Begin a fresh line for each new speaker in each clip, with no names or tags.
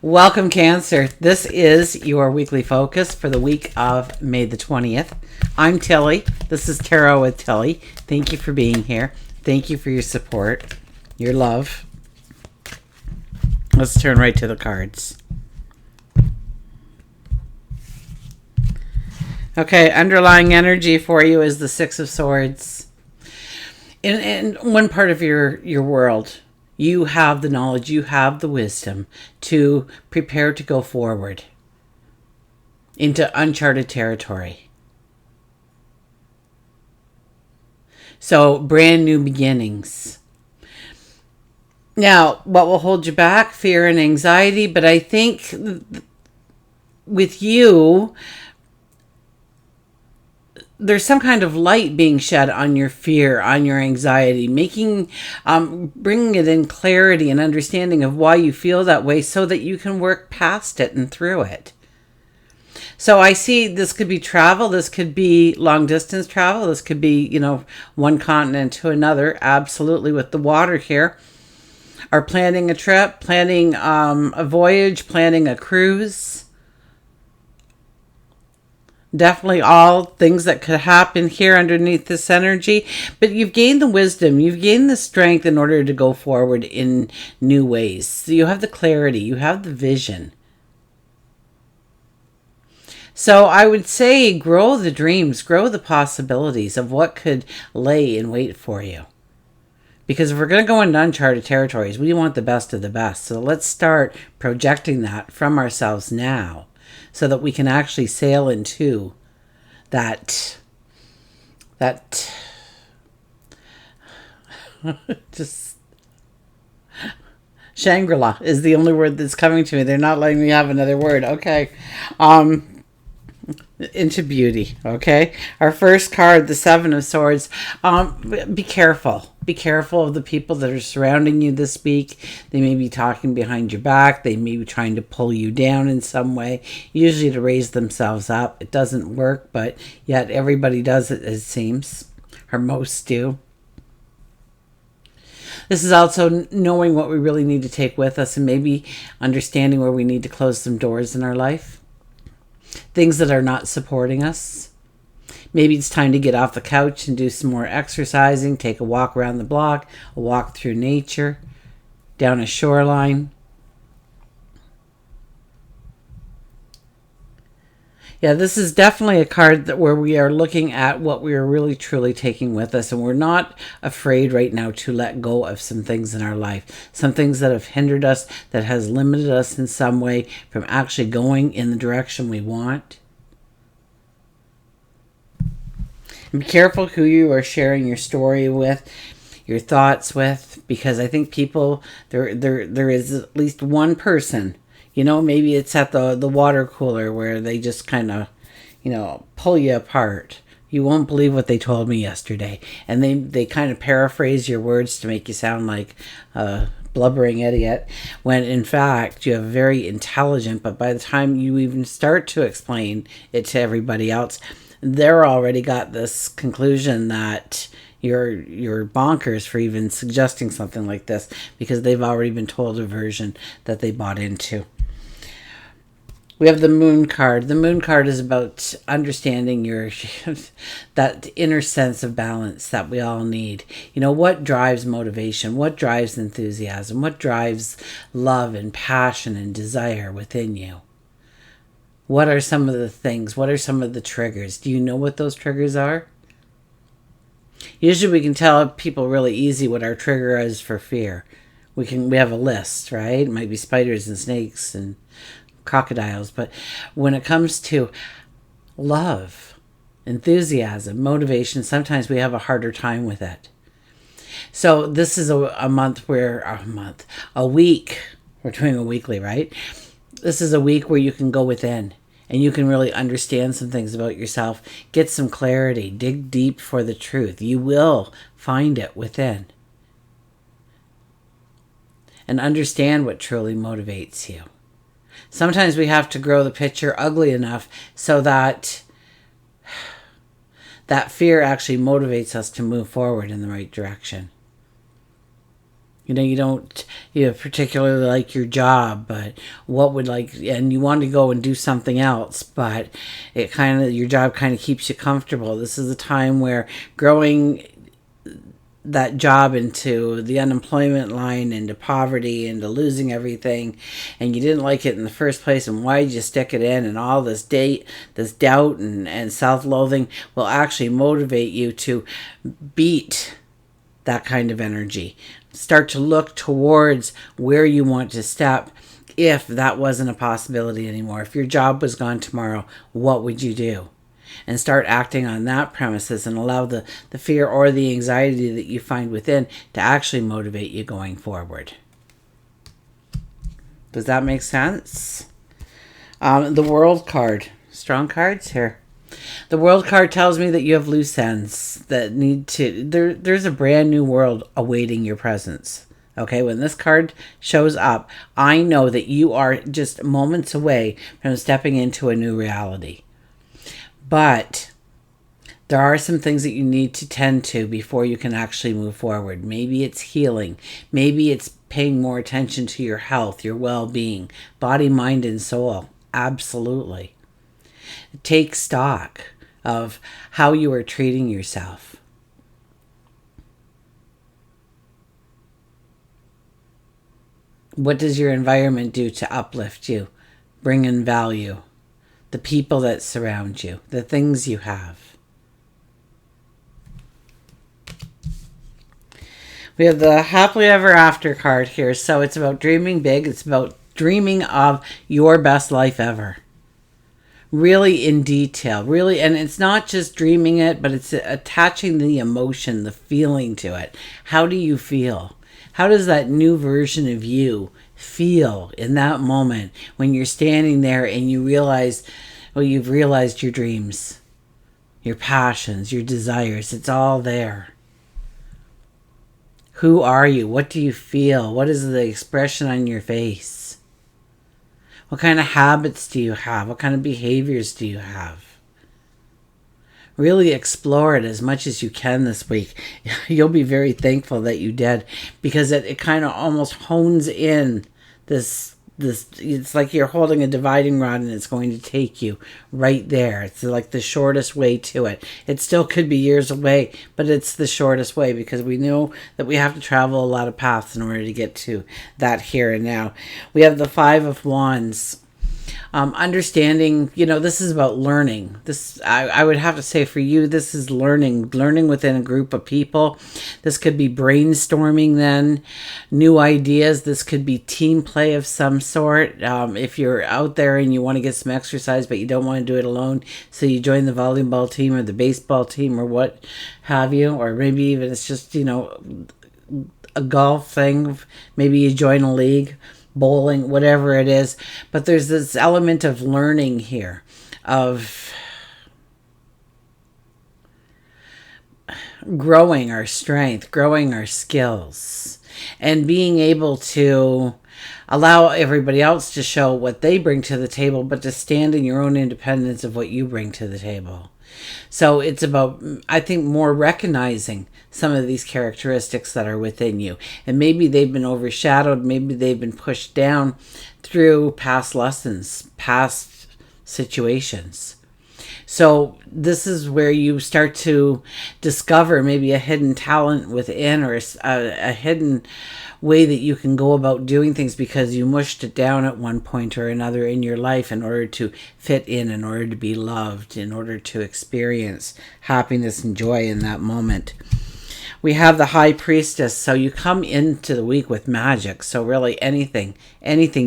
Welcome, Cancer. This is your weekly focus for the week of May the 20th. I'm Tilly. This is Tarot with Tilly. Thank you for being here. Thank you for your support, your love. Let's turn right to the cards. Okay, underlying energy for you is the Six of Swords. In one part of your world, you have the knowledge, you have the wisdom to prepare to go forward into uncharted territory. So, brand new beginnings. Now, what will hold you back? Fear and anxiety. But I think with you, there's some kind of light being shed on your fear, on your anxiety, bringing it in clarity and understanding of why you feel that way so that you can work past it and through it. So I see this could be travel. This could be long distance travel. This could be, one continent to another. Absolutely, with the water here. Or planning a trip, planning a voyage, planning a cruise. Definitely all things that could happen here underneath this energy. But you've gained the wisdom. You've gained the strength in order to go forward in new ways. So you have the clarity. You have the vision. So I would say grow the dreams. Grow the possibilities of what could lay in wait for you. Because if we're going to go into uncharted territories, we want the best of the best. So let's start projecting that from ourselves now, so that we can actually sail into that just Shangri-La is the only word that's coming to me. They're not letting me have another word. Okay. Into beauty. Okay. Our first card, the Seven of Swords. Be careful. Be careful of the people that are surrounding you this week. They may be talking behind your back. They may be trying to pull you down in some way, usually to raise themselves up. It doesn't work, but yet everybody does it, it seems, or most do. This is also knowing what we really need to take with us and maybe understanding where we need to close some doors in our life. Things that are not supporting us. Maybe it's time to get off the couch and do some more exercising, take a walk around the block, a walk through nature, down a shoreline. Yeah, this is definitely a card where we are looking at what we are really truly taking with us, and we're not afraid right now to let go of some things in our life, some things that have hindered us, that has limited us in some way from actually going in the direction we want. And be careful who you are sharing your story with, your thoughts with, because I think people, there is at least one person, maybe it's at the water cooler where they just kind of, pull you apart. You won't believe what they told me yesterday. And they kind of paraphrase your words to make you sound like a blubbering idiot, when in fact you have very intelligent, but by the time you even start to explain it to everybody else, they're already got this conclusion that you're bonkers for even suggesting something like this, because they've already been told a version that they bought into. We have the Moon card. The Moon card is about understanding that inner sense of balance that we all need. What drives motivation? What drives enthusiasm? What drives love and passion and desire within you? What are some of the things? What are some of the triggers? Do you know what those triggers are? Usually we can tell people really easy what our trigger is for fear. We have a list, right? It might be spiders and snakes and crocodiles. But when it comes to love, enthusiasm, motivation, sometimes we have a harder time with it. So this is a week. We're doing a weekly, right? This is a week where you can go within and you can really understand some things about yourself, get some clarity, dig deep for the truth. You will find it within. And understand what truly motivates you. Sometimes we have to grow the picture ugly enough so that fear actually motivates us to move forward in the right direction. You don't particularly like your job, but what would like, and you want to go and do something else, but your job kind of keeps you comfortable. This is a time where growing that job into the unemployment line, into poverty, into losing everything, and you didn't like it in the first place, and why did you stick it in, and all this doubt and self-loathing will actually motivate you to beat that kind of energy. Start to look towards where you want to step if that wasn't a possibility anymore. If your job was gone tomorrow, what would you do? And start acting on that premises and allow the fear or the anxiety that you find within to actually motivate you going forward. Does that make sense? The World card. Strong cards here. The World card tells me that you have loose ends that need to... There's a brand new world awaiting your presence. Okay, when this card shows up, I know that you are just moments away from stepping into a new reality. But there are some things that you need to tend to before you can actually move forward. Maybe it's healing. Maybe it's paying more attention to your health, your well-being, body, mind, and soul. Absolutely. Take stock of how you are treating yourself. What does your environment do to uplift you, bring in value? The people that surround you, the things you have. We have the happily ever after card here. So it's about dreaming big. It's about dreaming of your best life ever. Really in detail. Really, and it's not just dreaming it, but it's attaching the emotion, the feeling to it. How do you feel? How does that new version of you feel in that moment when you're standing there and you realize, well, you've realized your dreams, your passions, your desires? It's all there. Who are you? What do you feel? What is the expression on your face? What kind of habits do you have? What kind of behaviors do you have? Really explore it as much as you can this week. You'll be very thankful that you did, because it kind of almost hones in this, it's like you're holding a dividing rod and it's going to take you right there. It's like the shortest way to it. It still could be years away, but it's the shortest way, because we know that we have to travel a lot of paths in order to get to that here and now. We have the Five of Wands. Understanding, this is about learning. This, I would have to say for you, this is learning within a group of people. This could be brainstorming then, new ideas. This could be team play of some sort. If you're out there and you want to get some exercise, but you don't want to do it alone, so you join the volleyball team or the baseball team or what have you, or maybe even it's just, a golf thing. Maybe you join a league, bowling, whatever it is. But there's this element of learning here, of growing our strength, growing our skills, and being able to allow everybody else to show what they bring to the table, but to stand in your own independence of what you bring to the table. So it's about, I think, more recognizing some of these characteristics that are within you. And maybe they've been overshadowed, maybe they've been pushed down through past lessons, past situations. So this is where you start to discover maybe a hidden talent within, or a hidden way that you can go about doing things because you mushed it down at one point or another in your life in order to fit in order to be loved, in order to experience happiness and joy in that moment. We have the High Priestess. So you come into the week with magic. So really anything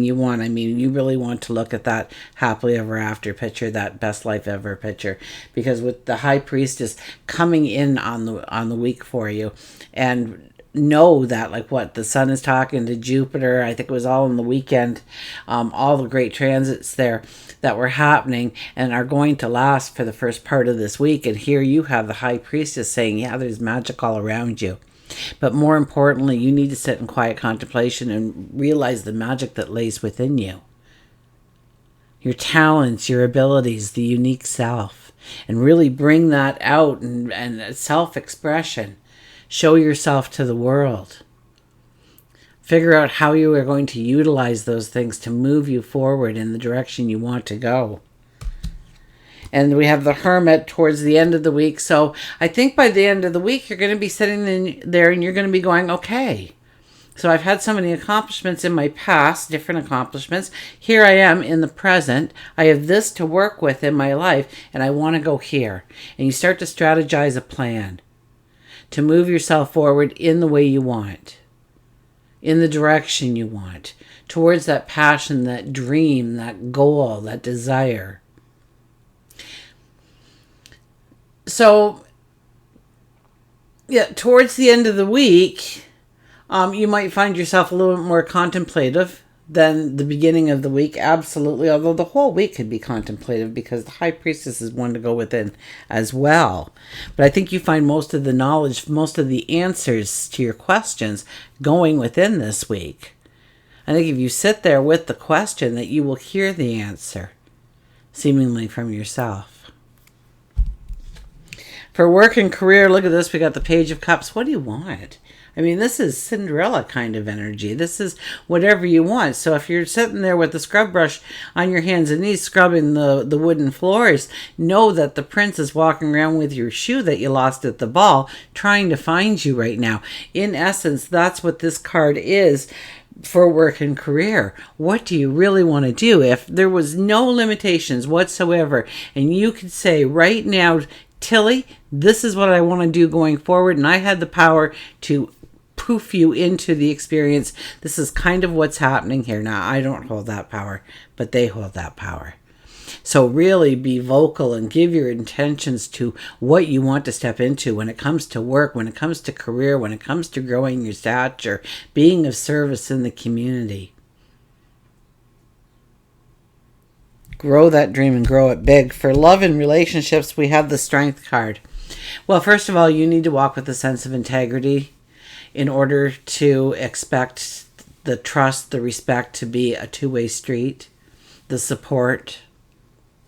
you want. I mean, you really want to look at that happily ever after picture, that best life ever picture, because with the High Priestess coming in on the week for you, and know that, like, what the sun is talking to Jupiter, I think it was all in the weekend, all the great transits there that were happening and are going to last for the first part of this week. And here you have the High Priestess saying, yeah, there's magic all around you. But more importantly, you need to sit in quiet contemplation and realize the magic that lays within you. Your talents, your abilities, the unique self. And really bring that out and self-expression. Show yourself to the world. Figure out how you are going to utilize those things to move you forward in the direction you want to go. And we have the Hermit towards the end of the week. So I think by the end of the week, you're going to be sitting in there and you're going to be going, okay. So I've had so many accomplishments in my past, different accomplishments. Here I am in the present. I have this to work with in my life, and I want to go here. And you start to strategize a plan to move yourself forward in the way you want, in the direction you want, towards that passion, that dream, that goal, that desire. So, yeah, towards the end of the week, you might find yourself a little bit more contemplative than the beginning of the week. Absolutely. Although the whole week could be contemplative because the High Priestess is one to go within as well. But I think you find most of the knowledge, most of the answers to your questions going within this week. I think if you sit there with the question, that you will hear the answer, seemingly from yourself. For work and career, look at this. We got the Page of Cups. What do you want? I mean, this is Cinderella kind of energy. This is whatever you want. So if you're sitting there with the scrub brush on your hands and knees scrubbing the wooden floors, know that the prince is walking around with your shoe that you lost at the ball, trying to find you right now. In essence, that's what this card is for work and career. What do you really want to do? If there was no limitations whatsoever, and you could say right now, Tilly, this is what I want to do going forward, and I had the power to poof you into the experience. This is kind of what's happening here. Now, I don't hold that power, but they hold that power. So really be vocal and give your intentions to what you want to step into when it comes to work, when it comes to career, when it comes to growing your stature, being of service in the community. Grow that dream and grow it big. For love and relationships, we have the Strength card. Well, first of all, you need to walk with a sense of integrity in order to expect the trust, the respect to be a two-way street, the support,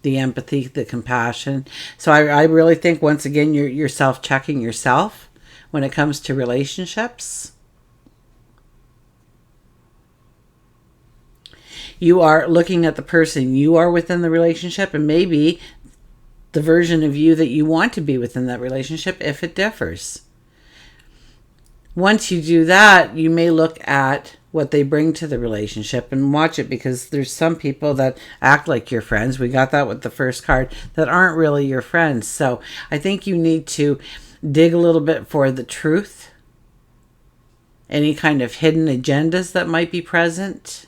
the empathy, the compassion. So I really think, once again, you're self-checking yourself when it comes to relationships. You are looking at the person you are within the relationship, and maybe the version of you that you want to be within that relationship if it differs. Once you do that, you may look at what they bring to the relationship and watch it, because there's some people that act like your friends. We got that with the first card, that aren't really your friends. So I think you need to dig a little bit for the truth, any kind of hidden agendas that might be present,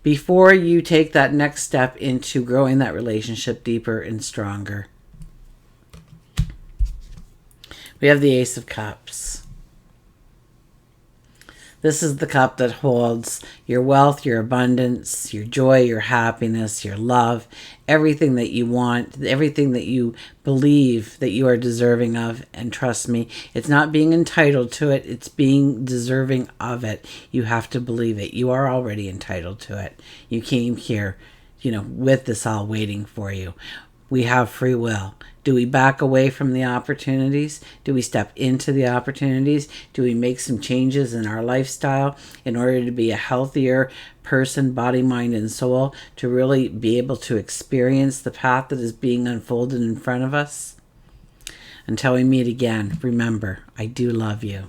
before you take that next step into growing that relationship deeper and stronger. We have the Ace of Cups. This is the cup that holds your wealth, your abundance, your joy, your happiness, your love, everything that you want, everything that you believe that you are deserving of. And trust me, it's not being entitled to it, it's being deserving of it. You have to believe it. You are already entitled to it. You came here, with this all waiting for you. We have free will. Do we back away from the opportunities? Do we step into the opportunities? Do we make some changes in our lifestyle in order to be a healthier person, body, mind, and soul, to really be able to experience the path that is being unfolded in front of us? Until we meet again, remember, I do love you.